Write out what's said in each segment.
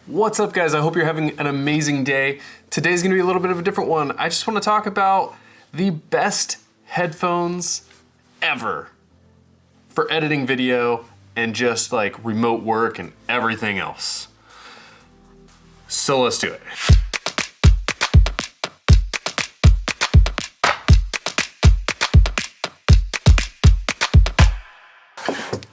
What's up, guys? I hope you're having an amazing day. Today's gonna be a little bit of a different one. I just wanna talk about the best headphones ever for editing video and just like remote work and everything else. So let's do it.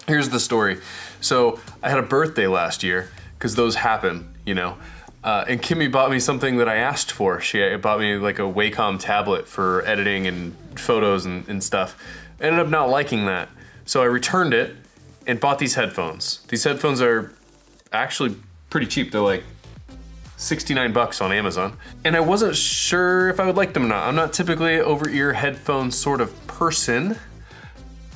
Here's the story. So I had a birthday last year, because those happen, you know. And Kimmy bought me something that I asked for. She bought me like a Wacom tablet for editing and photos and stuff. I ended up not liking that. So I returned it and bought these headphones. These headphones are actually pretty cheap. They're like 69 bucks on Amazon. And I wasn't sure if I would like them or not. I'm not typically an over-ear headphone sort of person,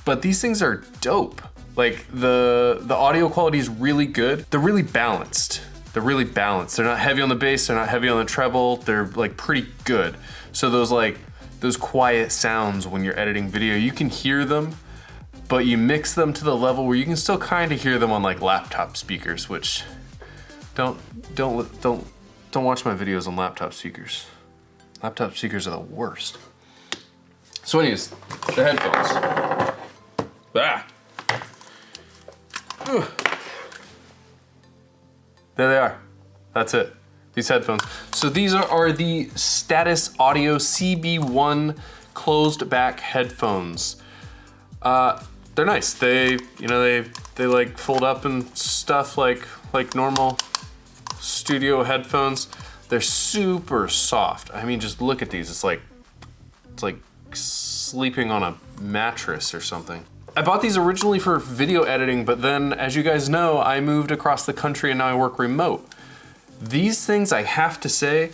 but these things are dope. Like the audio quality is really good. They're really balanced. They're not heavy on the bass, they're not heavy on the treble. They're like pretty good. So those quiet sounds when you're editing video, you can hear them, but you mix them to the level where you can still kind of hear them on like laptop speakers, which don't watch my videos on laptop speakers. Laptop speakers are the worst. So anyways, the headphones. There they are. That's it. These headphones. So these are the Status Audio CB1 closed back headphones. They're nice. They like fold up and stuff like normal studio headphones. They're super soft. I mean, just look at these. It's like sleeping on a mattress or something. I bought these originally for video editing, but then, as you guys know, I moved across the country and now I work remote. These things, I have to say,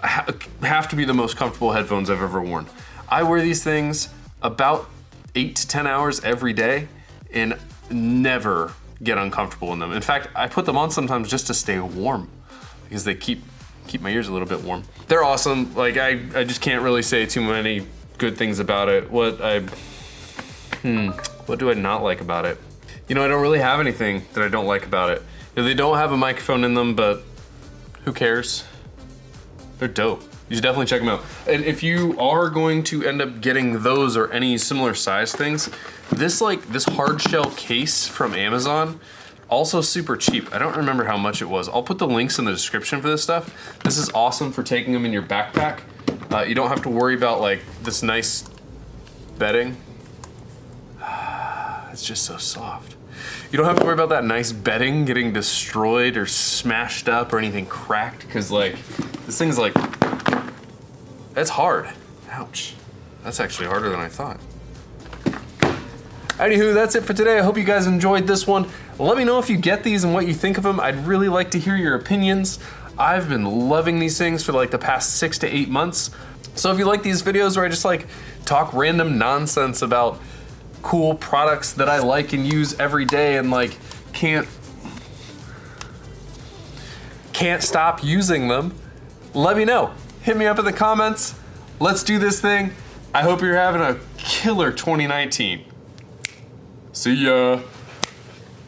have to be the most comfortable headphones I've ever worn. I wear these things about 8 to 10 hours every day and never get uncomfortable in them. In fact, I put them on sometimes just to stay warm because they keep my ears a little bit warm. They're awesome. Like, I just can't really say too many good things about it. What do I not like about it? You know, I don't really have anything that I don't like about it. You know, they don't have a microphone in them, but who cares? They're dope. You should definitely check them out. And if you are going to end up getting those or any similar size things, this Hardshell Case from Amazon, also super cheap. I don't remember how much it was. I'll put the links in the description for this stuff. This is awesome for taking them in your backpack. You don't have to worry about like this nice bedding. It's just so soft. You don't have to worry about that nice bedding getting destroyed or smashed up or anything cracked, because like this thing's like, it's hard. Ouch. That's actually harder than I thought. Anywho, that's it for today. I hope you guys enjoyed this one. Let me know if you get these and what you think of them. I'd really like to hear your opinions. I've been loving these things for like the past 6 to 8 months. So if you like these videos where I just like talk random nonsense about cool products that I like and use every day and like can't stop using them, let me know. Hit me up in the comments. Let's do this thing. I hope you're having a killer 2019. See ya.